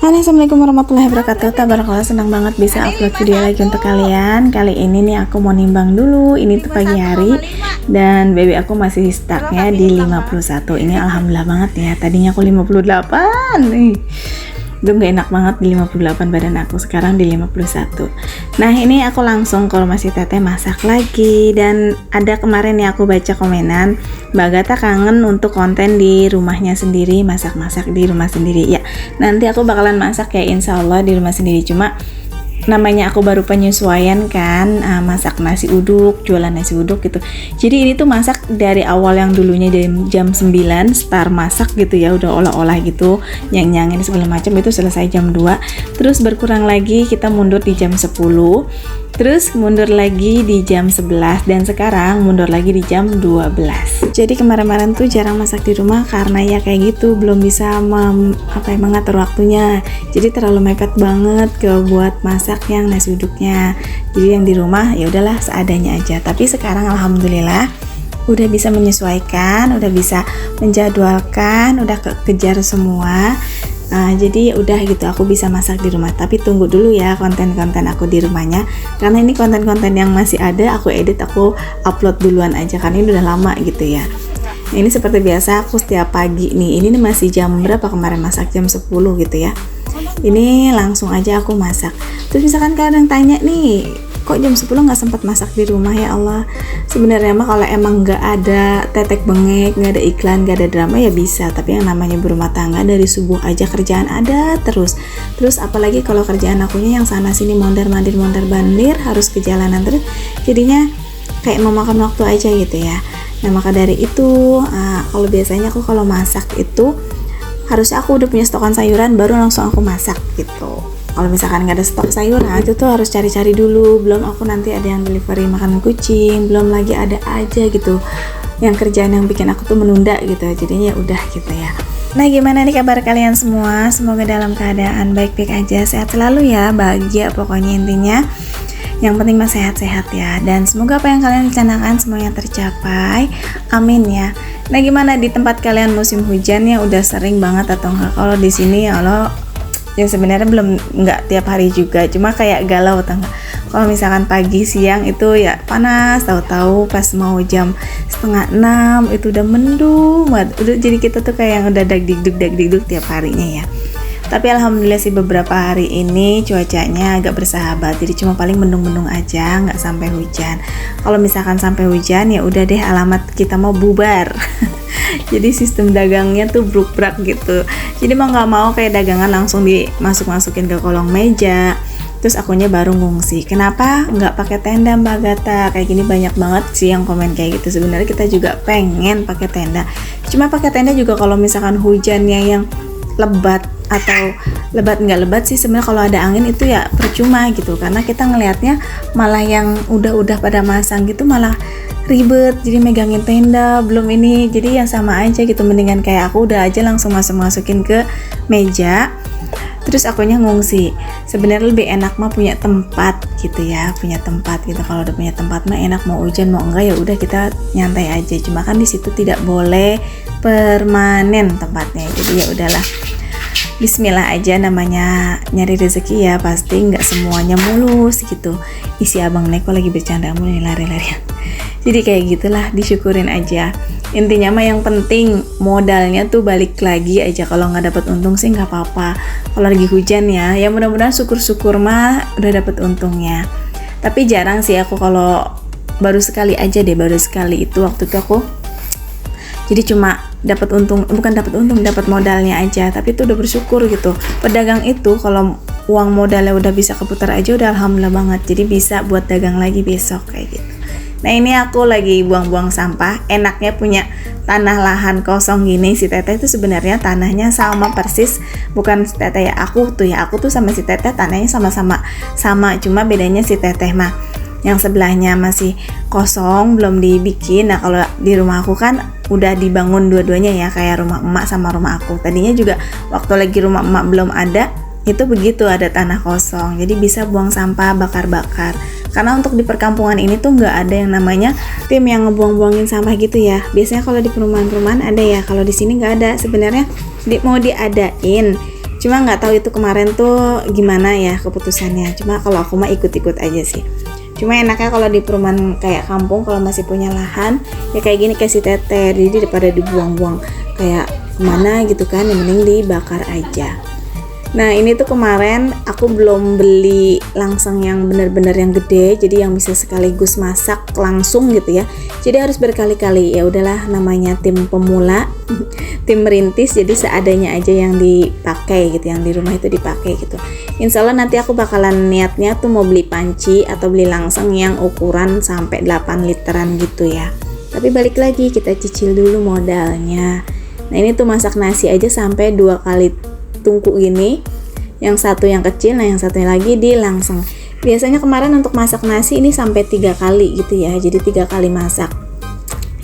Halo, assalamualaikum warahmatullahi wabarakatuh. Tabarakallah, senang banget bisa upload video lagi untuk kalian. Kali ini nih aku mau nimbang dulu. Ini tuh pagi hari dan baby aku masih stucknya di 51. Ini alhamdulillah banget ya. Tadinya aku 58 nih. Itu gak enak banget di 58 badan aku, sekarang di 51. Nah ini aku langsung kalau masih teteh masak lagi. Dan ada kemarin nih aku baca komenan, Mbak Gata kangen untuk konten di rumahnya sendiri, masak-masak di rumah sendiri. Ya nanti aku bakalan masak ya insya Allah di rumah sendiri. Cuma namanya aku baru penyesuaian kan, masak nasi uduk, jualan nasi uduk gitu. Jadi ini tuh masak dari awal yang dulunya dari jam 9 start masak gitu ya, udah olah-olah gitu, nyang-nyangin segala macam, itu selesai jam 2. Terus berkurang lagi kita mundur di jam 10. Terus mundur lagi di jam 11 dan sekarang mundur lagi di jam 12. Jadi kemarin-kemarin tuh jarang masak di rumah karena ya kayak gitu, belum bisa mengatur waktunya. Jadi terlalu mepet banget ke buat masak yang nasi uduknya. Jadi yang di rumah ya udahlah seadanya aja. Tapi sekarang alhamdulillah udah bisa menyesuaikan, udah bisa menjadwalkan, udah kejar semua. Jadi udah gitu aku bisa masak di rumah. Tapi tunggu dulu ya konten-konten aku di rumahnya, karena ini konten-konten yang masih ada aku edit, aku upload duluan aja karena ini udah lama gitu ya. Ini seperti biasa aku setiap pagi nih, ini masih jam berapa kemarin masak, jam 10 gitu ya. Ini langsung aja aku masak. Terus misalkan kalian tanya nih, kok jam 10 nggak sempat masak di rumah? Ya Allah, sebenarnya mah kalau emang nggak ada tetek bengek, nggak ada iklan, nggak ada drama ya bisa. Tapi yang namanya berumah tangga dari subuh aja kerjaan ada terus apalagi kalau kerjaan akunya yang sana sini mondar mandir harus ke jalanan terus, jadinya kayak memakan waktu aja gitu ya. Nah maka dari itu kalau biasanya aku kalau masak itu harusnya aku udah punya stokan sayuran baru langsung aku masak gitu. Kalau misalkan nggak ada stok sayuran itu tuh harus cari-cari dulu, belum aku nanti ada yang delivery makanan kucing, belum lagi ada aja gitu yang kerjaan yang bikin aku tuh menunda gitu. Jadinya ya udah gitu ya. Nah gimana nih kabar kalian semua? Semoga dalam keadaan baik-baik aja, sehat selalu ya, bahagia pokoknya intinya. Yang penting mah sehat-sehat ya. Dan semoga apa yang kalian rencanakan semuanya tercapai. Amin ya. Nah gimana di tempat kalian musim hujan ya, udah sering banget atau enggak? Kalau di sini ya Allah, ya sebenarnya belum, nggak tiap hari juga, cuma kayak galau atau enggak. Kalau misalkan pagi siang itu ya panas, tahu-tahu pas mau jam 5:30 itu udah mendung banget. Udah jadi kita tuh kayak yang udah dagdikduk tiap harinya ya. Tapi alhamdulillah sih beberapa hari ini cuacanya agak bersahabat, jadi cuma paling mendung-mendung aja, nggak sampai hujan. Kalau misalkan sampai hujan ya udah deh alamat kita mau bubar. Jadi sistem dagangnya tuh bruk-brak gitu. Jadi mau nggak mau kayak dagangan langsung dimasukin ke kolong meja. Terus akunya baru ngungsi. Kenapa nggak pakai tenda Mbak Gata? Kayak gini banyak banget sih yang komen kayak gitu. Sebenarnya kita juga pengen pakai tenda. Cuma pakai tenda juga kalau misalkan hujannya yang lebat atau nggak lebat sih sebenarnya, kalau ada angin itu ya percuma gitu, karena kita ngelihatnya malah yang udah pada masang gitu malah ribet, jadi megangin tenda belum ini, jadi ya sama aja gitu. Mendingan kayak aku udah aja langsung masukin ke meja, terus akunya ngungsi. Sebenarnya lebih enak mah punya tempat gitu ya, punya tempat gitu. Kalau udah punya tempat mah enak, mau hujan mau enggak ya udah kita nyantai aja. Cuma kan di situ tidak boleh permanen tempatnya, jadi ya udahlah. Bismillah aja, namanya nyari rezeki ya, pasti nggak semuanya mulus gitu. Isi abang Neko lagi bercanda mulu nih, lari-larian. Jadi kayak gitulah, disyukurin aja. Intinya mah yang penting modalnya tuh balik lagi aja. Kalau nggak dapat untung sih nggak apa-apa. Kalau lagi hujan ya mudah-mudahan syukur-syukur mah udah dapat untungnya. Tapi jarang sih aku, kalau baru sekali itu waktu itu aku jadi cuma dapat untung, dapat modalnya aja, tapi itu udah bersyukur gitu. Pedagang itu kalau uang modalnya udah bisa keputar aja udah alhamdulillah banget, jadi bisa buat dagang lagi besok kayak gitu. Nah ini aku lagi buang-buang sampah. Enaknya punya tanah lahan kosong gini, si teteh itu sebenarnya tanahnya sama persis, bukan si teteh ya, aku tuh sama si teteh tanahnya sama, cuma bedanya si teteh mah yang sebelahnya masih kosong belum dibikin. Nah kalau di rumah aku kan udah dibangun dua-duanya ya, kayak rumah emak sama rumah aku. Tadinya juga waktu lagi rumah emak belum ada itu begitu, ada tanah kosong, jadi bisa buang sampah, bakar-bakar. Karena untuk di perkampungan ini tuh nggak ada yang namanya tim yang ngebuang-buangin sampah gitu ya. Biasanya kalau di perumahan-perumahan ada ya, kalau di sini nggak ada. Sebenarnya mau diadain Cuma nggak tahu itu kemarin tuh gimana ya keputusannya. Cuma kalau aku mah ikut-ikut aja sih. Cuma enaknya kalau di perumahan kayak kampung, kalau masih punya lahan ya kayak gini, kasih teteh, jadi daripada dibuang-buang kayak kemana gitu kan, yang mending dibakar aja. Nah ini tuh kemarin aku belum beli langsung yang bener-bener yang gede, jadi yang bisa sekaligus masak langsung gitu ya. Jadi harus berkali-kali. Ya udahlah, namanya tim pemula, tim merintis, jadi seadanya aja yang dipakai gitu, yang di rumah itu dipakai gitu. Insya Allah nanti aku bakalan niatnya tuh mau beli panci atau beli langsung yang ukuran sampai 8 literan gitu ya. Tapi balik lagi, kita cicil dulu modalnya. Nah ini tuh masak nasi aja sampai 2 kali tungku gini, yang satu yang kecil, nah yang satunya lagi di langseng. Biasanya kemarin untuk masak nasi ini sampai 3 kali gitu ya, jadi 3 kali masak.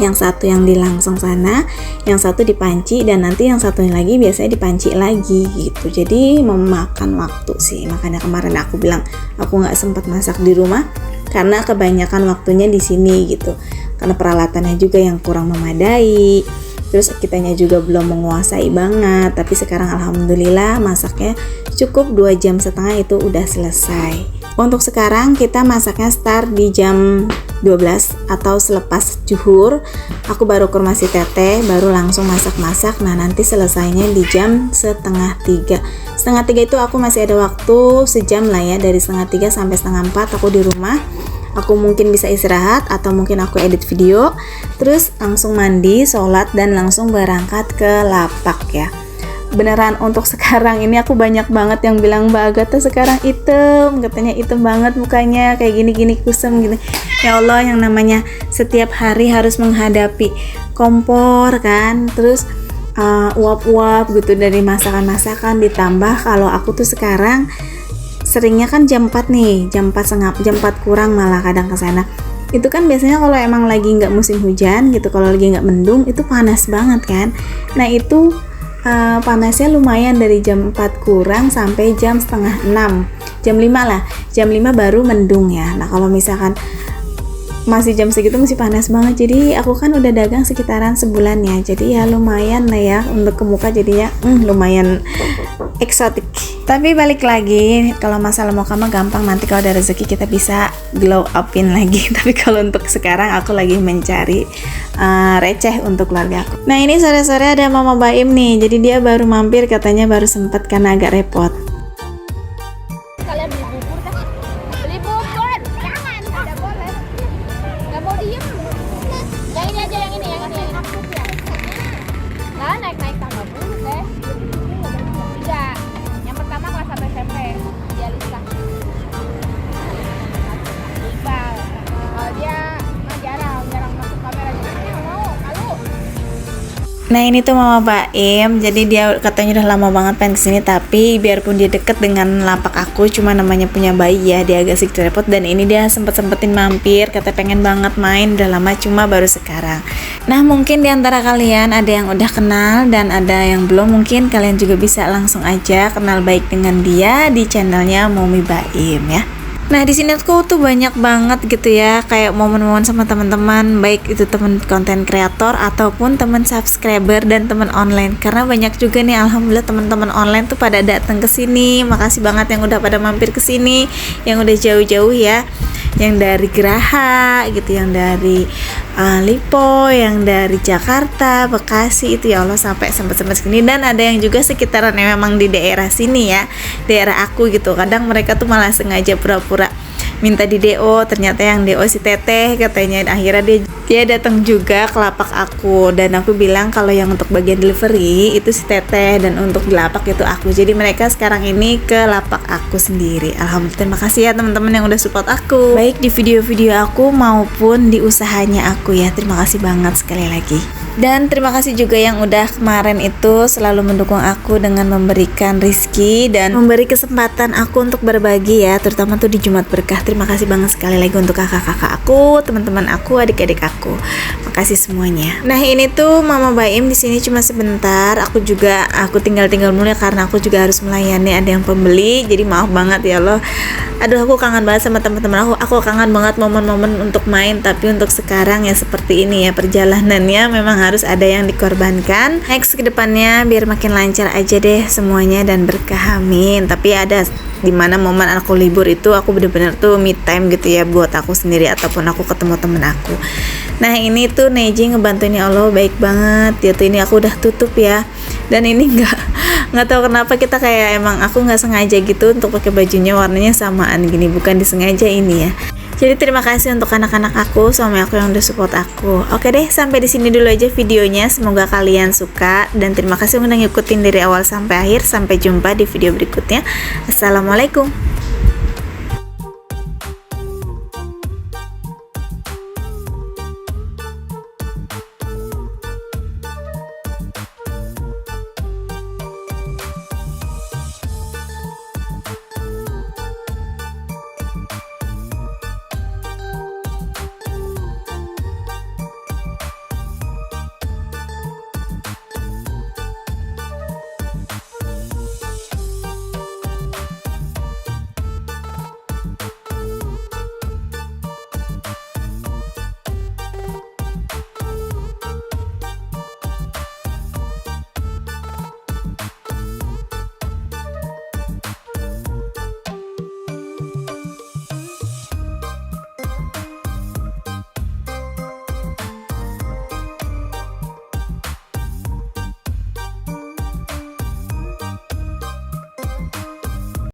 Yang satu yang di langseng sana, yang satu di panci, dan nanti yang satunya lagi biasanya di panci lagi gitu. Jadi memakan waktu sih, makanya kemarin aku bilang aku nggak sempat masak di rumah karena kebanyakan waktunya di sini gitu, karena peralatannya juga yang kurang memadai. Terus kitanya juga belum menguasai banget, tapi sekarang alhamdulillah masaknya cukup 2,5 jam itu udah selesai. Untuk sekarang kita masaknya start di jam 12 atau selepas zuhur. Aku baru ke rumah si teteh, baru langsung masak-masak. Nah nanti selesainya di jam 2:30. 2:30 itu aku masih ada waktu sejam lah ya, dari 2:30 sampai 3:30 aku di rumah. Aku mungkin bisa istirahat atau mungkin aku edit video, terus langsung mandi, sholat, dan langsung berangkat ke lapak ya. Beneran untuk sekarang ini aku banyak banget yang bilang Mbak Agatha sekarang item, katanya item banget mukanya, kayak gini-gini kusam gitu. Ya Allah, yang namanya setiap hari harus menghadapi kompor kan, terus uap-uap gitu dari masakan-masakan, ditambah kalau aku tuh sekarang seringnya kan jam 4 nih, jam 4 kurang malah kadang ke sana. Itu kan biasanya kalau emang lagi nggak musim hujan gitu, kalau lagi nggak mendung itu panas banget kan. Nah itu panasnya lumayan dari jam 4 kurang sampai jam 5:30, jam 5 lah, jam 5 baru mendung ya. Nah kalau misalkan masih jam segitu masih panas banget, jadi aku kan udah dagang sekitaran sebulan ya, jadi ya lumayan lah ya untuk ke muka, jadinya lumayan eksotik. Tapi balik lagi, kalau masalah muka mah gampang, nanti kalau ada rezeki kita bisa glow upin lagi. Tapi kalau untuk sekarang aku lagi mencari receh untuk keluarga aku. Nah ini sore-sore ada Mama Baim nih, jadi dia baru mampir, katanya baru sempat karena agak repot. Kalian beli bubur kan? Beli bubur, jangan, tidak boleh. Nggak mau diem. Yang ini aja, yang ini. Nah, naik tangga dulu deh. Tidak. Yang pertama kelas 1 SMP, dia Lisa. Iqbal. Kalau dia jarang masuk kamera, jadi dia nggak mau. Malu. Nah ini tuh Mama Baim, jadi dia katanya udah lama banget pengen kesini, tapi biarpun dia deket dengan lapak aku, cuma namanya punya bayi ya, dia agak sedikit repot. Dan ini dia sempetin mampir, kata pengen banget main, udah lama cuma baru sekarang. Nah mungkin diantara kalian ada yang udah kenal dan ada yang belum, mungkin kalian juga bisa langsung aja kenal baik dengan dia di channelnya Momi Baim ya. Nah di sini aku tuh banyak banget gitu ya, kayak momen-momen sama teman-teman, baik itu teman konten kreator ataupun teman subscriber dan teman online. Karena banyak juga nih alhamdulillah teman-teman online tuh pada datang ke sini. Makasih banget yang udah pada mampir ke sini, yang udah jauh-jauh ya, yang dari Geraha gitu, yang dari Lipo, yang dari Jakarta, Bekasi itu ya Allah sampai sempat sini, dan ada yang juga sekitaran yang memang di daerah sini ya, daerah aku gitu. Kadang mereka tuh malah sengaja pura-pura minta di DO, ternyata yang DO si teteh katanya. Akhirnya dia datang juga ke lapak aku, dan aku bilang kalau yang untuk bagian delivery itu si teteh dan untuk di lapak itu aku. Jadi mereka sekarang ini ke lapak aku sendiri. Alhamdulillah, terima kasih ya teman-teman yang udah support aku, baik di video-video aku maupun di usahanya aku ya. Terima kasih banget sekali lagi. Dan terima kasih juga yang udah kemarin itu selalu mendukung aku dengan memberikan rezeki dan memberi kesempatan aku untuk berbagi ya, terutama tuh di Jumat Berkah. Terima kasih banget sekali lagi untuk kakak-kakak aku, teman-teman aku, adik-adik aku. Makasih semuanya. Nah ini tuh Mama Baim di sini cuma sebentar. Aku tinggal mulu ya, karena aku juga harus melayani, ada yang pembeli. Jadi maaf banget ya Allah. Aduh aku kangen banget sama teman-teman aku. Aku kangen banget momen-momen untuk main. Tapi untuk sekarang ya seperti ini ya, perjalanannya memang harus ada yang dikorbankan. Next ke depannya biar makin lancar aja deh semuanya dan berkah, amin. Tapi ada dimana momen aku libur itu aku bener-bener tuh me time gitu ya buat aku sendiri ataupun aku ketemu temen aku. Nah ini tuh Neji ngebantuin, ya Allah baik banget. Dia tuh ini aku udah tutup ya. Dan ini nggak tahu kenapa kita kayak emang aku nggak sengaja gitu untuk pakai bajunya warnanya samaan gini, bukan disengaja ini ya. Jadi terima kasih untuk anak-anak aku, suami aku yang udah support aku. Oke deh, sampai di sini dulu aja videonya. Semoga kalian suka dan terima kasih udah ngikutin dari awal sampai akhir. Sampai jumpa di video berikutnya. Assalamualaikum.